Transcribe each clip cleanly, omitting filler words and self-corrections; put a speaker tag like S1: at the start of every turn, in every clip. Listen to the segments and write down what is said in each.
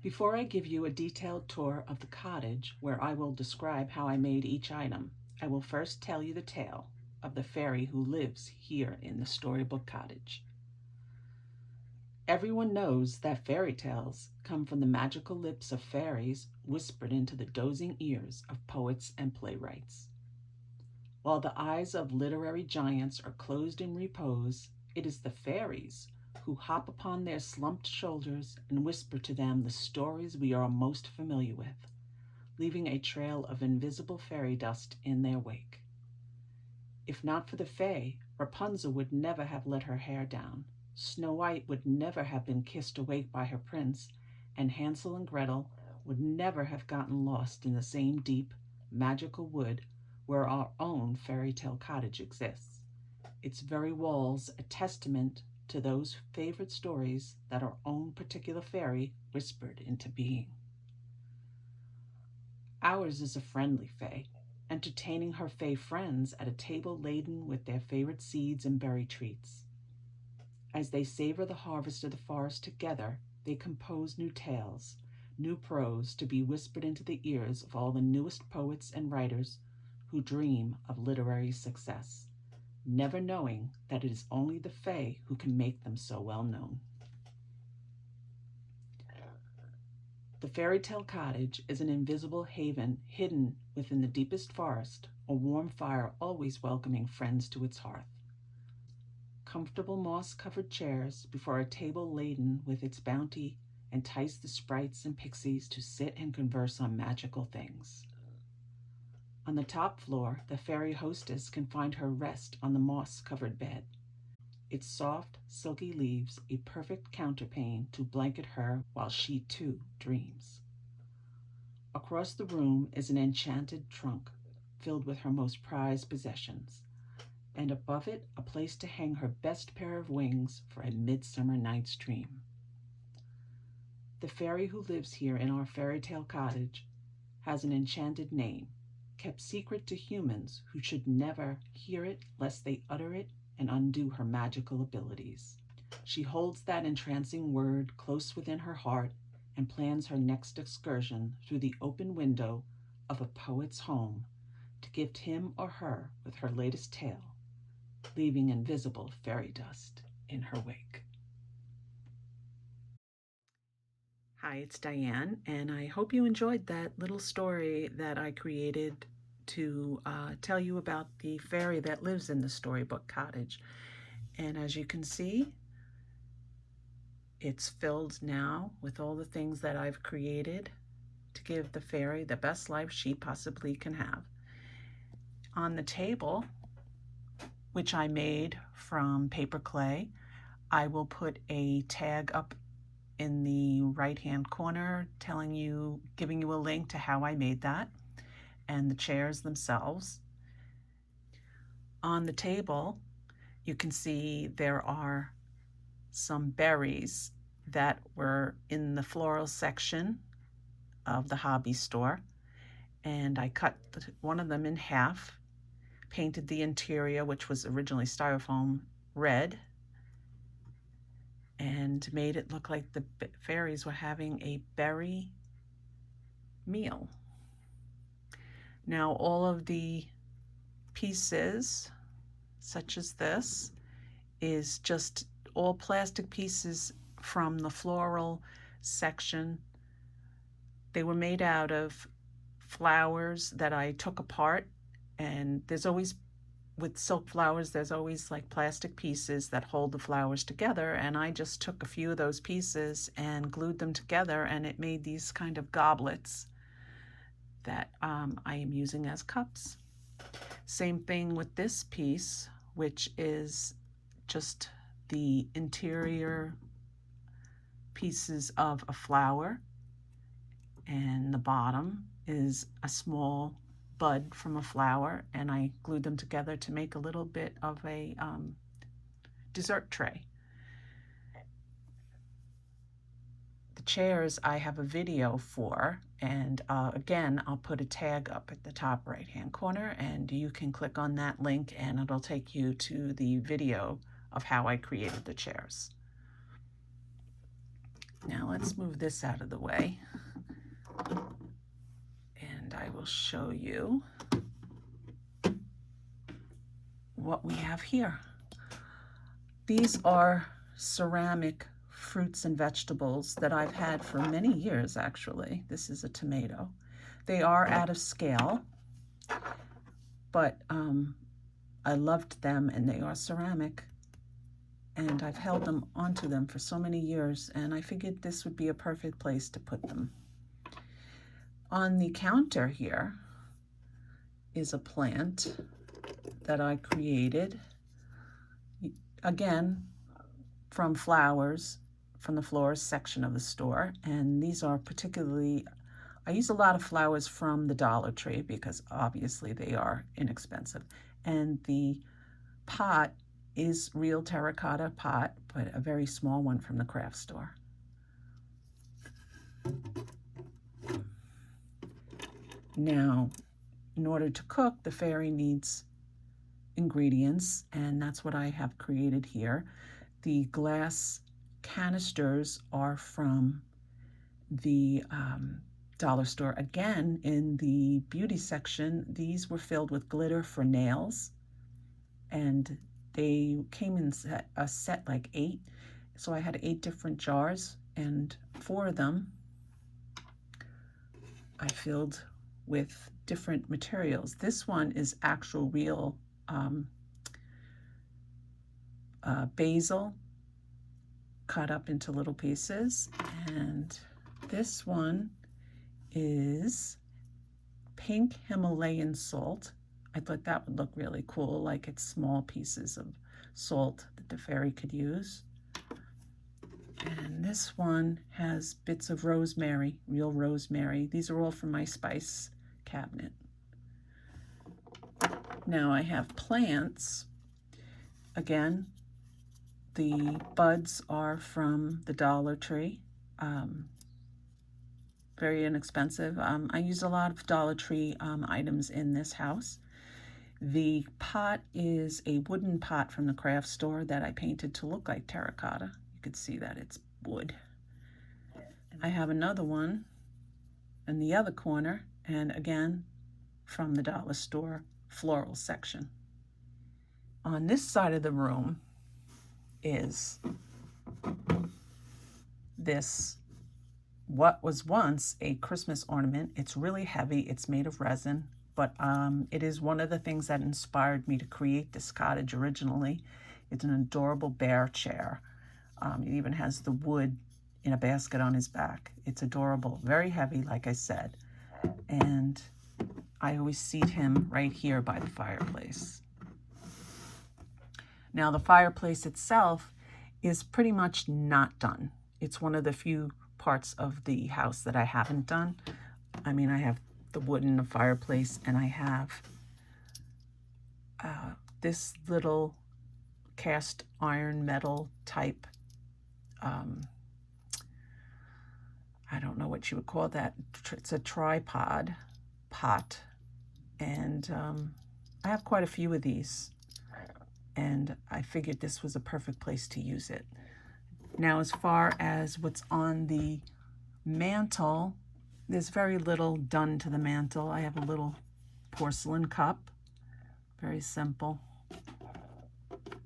S1: Before I give you a detailed tour of the cottage where I will describe how I made each item, I will first tell you the tale of the fairy who lives here in the Storybook Cottage. Everyone knows that fairy tales come from the magical lips of fairies whispered into the dozing ears of poets and playwrights. While the eyes of literary giants are closed in repose, it is the fairies who hop upon their slumped shoulders and whisper to them the stories we are most familiar with, leaving a trail of invisible fairy dust in their wake. If not for the Fae, Rapunzel would never have let her hair down, Snow White would never have been kissed awake by her prince, and Hansel and Gretel would never have gotten lost in the same deep, magical wood where our own fairy tale cottage exists, its very walls a testament to those favorite stories that our own particular fairy whispered into being. Ours is a friendly Fae, entertaining her Fae friends at a table laden with their favorite seeds and berry treats. As they savor the harvest of the forest together, they compose new tales, new prose to be whispered into the ears of all the newest poets and writers who dream of literary success, never knowing that it is only the Fae who can make them so well known. The fairy tale cottage is an invisible haven hidden within the deepest forest, a warm fire always welcoming friends to its hearth. Comfortable moss-covered chairs before a table laden with its bounty entice the sprites and pixies to sit and converse on magical things. On the top floor, the fairy hostess can find her rest on the moss-covered bed, its soft, silky leaves a perfect counterpane to blanket her while she, too, dreams. Across the room is an enchanted trunk filled with her most prized possessions, and above it a place to hang her best pair of wings for a midsummer night's dream. The fairy who lives here in our fairy tale cottage has an enchanted name, kept secret to humans who should never hear it lest they utter it and undo her magical abilities. She holds that entrancing word close within her heart and plans her next excursion through the open window of a poet's home to gift him or her with her latest tale, leaving invisible fairy dust in her wake. Hi, it's Diane, and I hope you enjoyed that little story that I created to tell you about the fairy that lives in the Storybook Cottage. And as you can see, it's filled now with all the things that I've created to give the fairy the best life she possibly can have. On the table, which I made from paper clay, I will put a tag up in the right-hand corner giving you a link to how I made that, and the chairs themselves. On the table, you can see there are some berries that were in the floral section of the hobby store, and I cut one of them in half, painted the interior, which was originally styrofoam, red, and made it look like the fairies were having a berry meal. Now all of the pieces, such as this, is just all plastic pieces from the floral section. They were made out of flowers that I took apart, and there's always, with silk flowers, there's always like plastic pieces that hold the flowers together, and I just took a few of those pieces and glued them together, and it made these kind of goblets that I am using as cups. Same thing with this piece, which is just the interior pieces of a flower, and the bottom is a small bud from a flower, and I glued them together to make a little bit of a dessert tray. The chairs I have a video for, and again, I'll put a tag up at the top right-hand corner, and you can click on that link and it'll take you to the video of how I created the chairs. Now let's move this out of the way, and I will show you what we have here. These are ceramic fruits and vegetables that I've had for many years, actually. This is a tomato. They are out of scale, but I loved them, and they are ceramic, and I've held them onto them for so many years, and I figured this would be a perfect place to put them. On the counter here is a plant that I created, again, from flowers from the florist section of the store. And these are particularly, I use a lot of flowers from the Dollar Tree because obviously they are inexpensive. And the pot is real terracotta pot, but a very small one from the craft store. Now, in order to cook, the fairy needs ingredients, and that's what I have created here. The glass canisters are from the dollar store. Again, in the beauty section, these were filled with glitter for nails, and they came in a set like 8. So I had 8 different jars, and 4 of them I filled with different materials. This one is actual real basil cut up into little pieces, and this one is pink Himalayan salt. I thought that would look really cool, like it's small pieces of salt that the fairy could use. And this one has bits of rosemary, real rosemary. These are all from my spice cabinet. Now I have plants. Again, the buds are from the Dollar Tree. Very inexpensive. I use a lot of Dollar Tree items in this house. The pot is a wooden pot from the craft store that I painted to look like terracotta. You could see that it's wood. I have another one in the other corner, and again, from the dollar store floral section. On this side of the room is this, what was once a Christmas ornament. It's really heavy. It's made of resin, but it is one of the things that inspired me to create this cottage originally. It's an adorable bear chair. It even has the wood in a basket on his back. It's adorable, very heavy, like I said. And I always seat him right here by the fireplace. Now, the fireplace itself is pretty much not done. It's one of the few parts of the house that I haven't done. I mean, I have the wood in the fireplace, and I have this little cast iron metal type, I don't know what you would call that. It's a tripod pot, and I have quite a few of these, and I figured this was a perfect place to use it. Now, as far as what's on the mantle, there's very little done to the mantle. I have a little porcelain cup, very simple,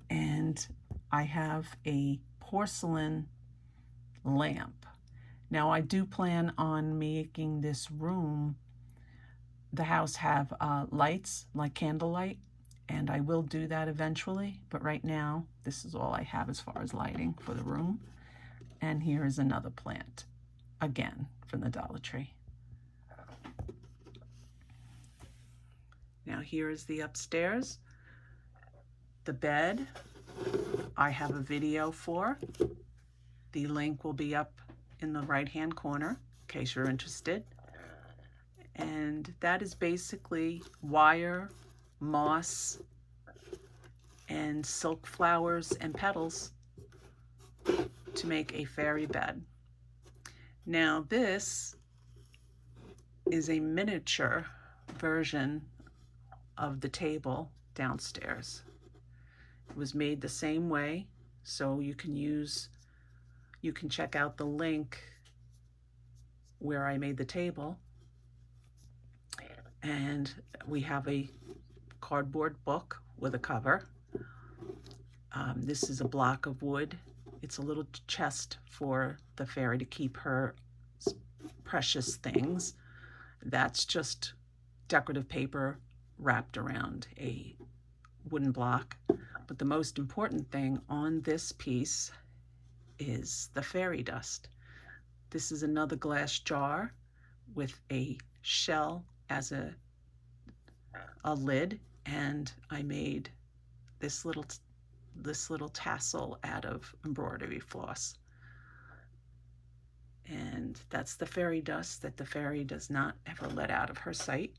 S1: and I have a porcelain lamp. Now, I do plan on making this room, the house, have lights, like candlelight, and I will do that eventually, but right now, this is all I have as far as lighting for the room. And here is another plant, again, from the Dollar Tree. Now, here is the upstairs. The bed, I have a video for. The link will be up in the right-hand corner, in case you're interested. And that is basically wire, moss, and silk flowers and petals to make a fairy bed. Now, this is a miniature version of the table downstairs. It was made the same way, so you can use You can check out the link where I made the table. And we have a cardboard book with a cover. This is a block of wood. It's a little chest for the fairy to keep her precious things. That's just decorative paper wrapped around a wooden block. But the most important thing on this piece is the fairy dust. This is another glass jar with a shell as a lid, and I made this little tassel out of embroidery floss. And that's the fairy dust that the fairy does not ever let out of her sight.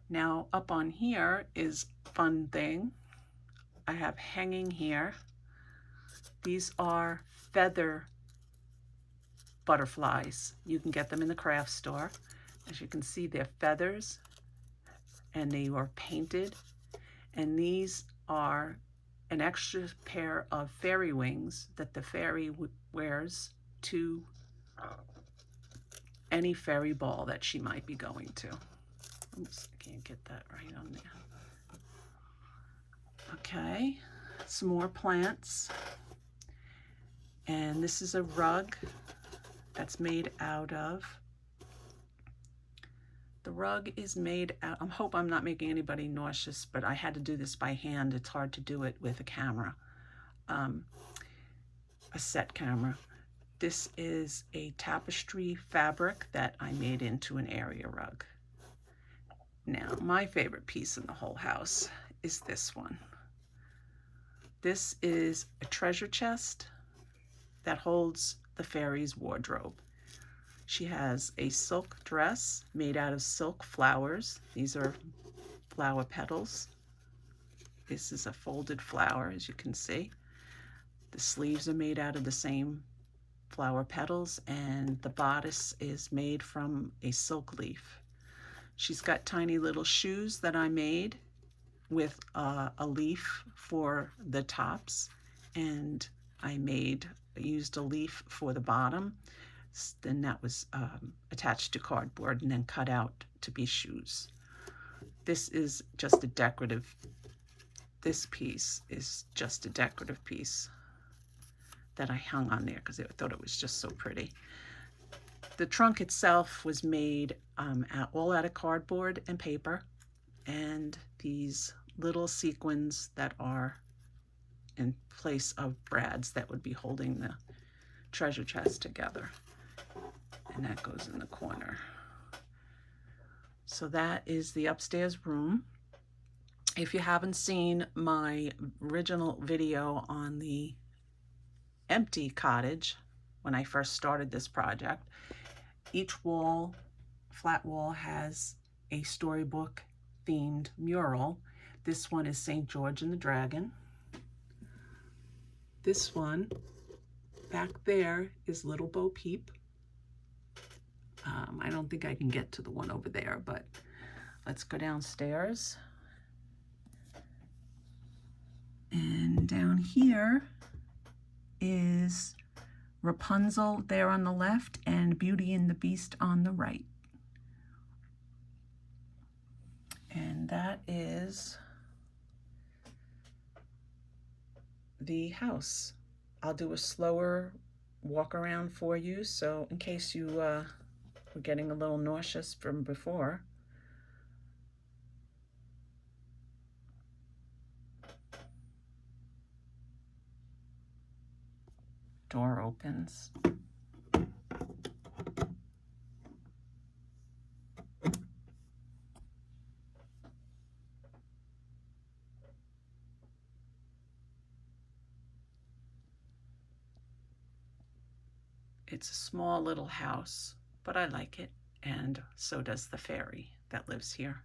S1: Now up on here is a fun thing. I have hanging here. These are feather butterflies. You can get them in the craft store. As you can see, they're feathers and they are painted. And these are an extra pair of fairy wings that the fairy wears to any fairy ball that she might be going to. Oops, I can't get that right on there. Okay, some more plants. And this is a rug that's made out of, the rug is made out, I hope I'm not making anybody nauseous, but I had to do this by hand. It's hard to do it with a camera, a set camera. This is a tapestry fabric that I made into an area rug. Now, my favorite piece in the whole house is this one. This is a treasure chest that holds the fairy's wardrobe. She has a silk dress made out of silk flowers. These are flower petals. This is a folded flower, as you can see. The sleeves are made out of the same flower petals, and the bodice is made from a silk leaf. She's got tiny little shoes that I made with a leaf for the tops, and I used a leaf for the bottom. Then that was attached to cardboard and then cut out to be shoes. This is just a decorative, this piece is just a decorative piece that I hung on there because I thought it was just so pretty. The trunk itself was made all out of cardboard and paper, and these little sequins that are in place of brads that would be holding the treasure chest together. And that goes in the corner. So that is the upstairs room. If you haven't seen my original video on the empty cottage, when I first started this project, each wall, flat wall, has a storybook themed mural. This one is St. George and the Dragon. This one back there is Little Bo Peep. I don't think I can get to the one over there, but let's go downstairs. And down here is Rapunzel there on the left and Beauty and the Beast on the right. And that is the house. I'll do a slower walk around for you, so in case you were getting a little nauseous from before. Door opens. It's a small little house, but I like it, and so does the fairy that lives here.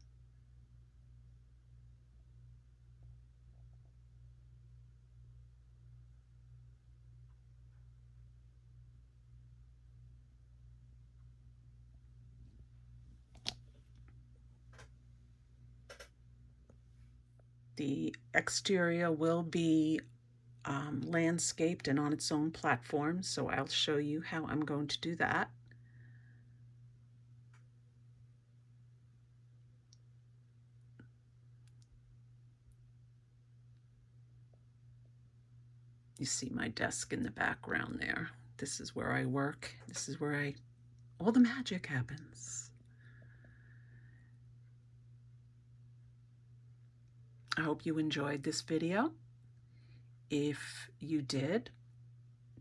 S1: The exterior will be landscaped and on its own platform, so I'll show you how I'm going to do that. You see my desk in the background there. This is where I work. This is where all the magic happens. I hope you enjoyed this video. If you did,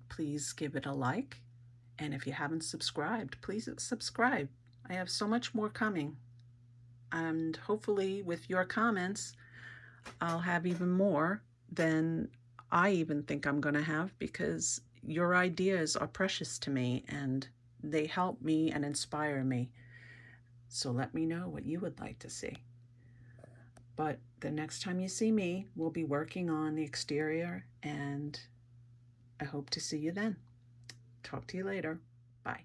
S1: please give it a like. And if you haven't subscribed, please subscribe. I have so much more coming. And hopefully with your comments, I'll have even more than I even think I'm going to have, because your ideas are precious to me and they help me and inspire me. So let me know what you would like to see. But the next time you see me, we'll be working on the exterior, and I hope to see you then. Talk to you later. Bye.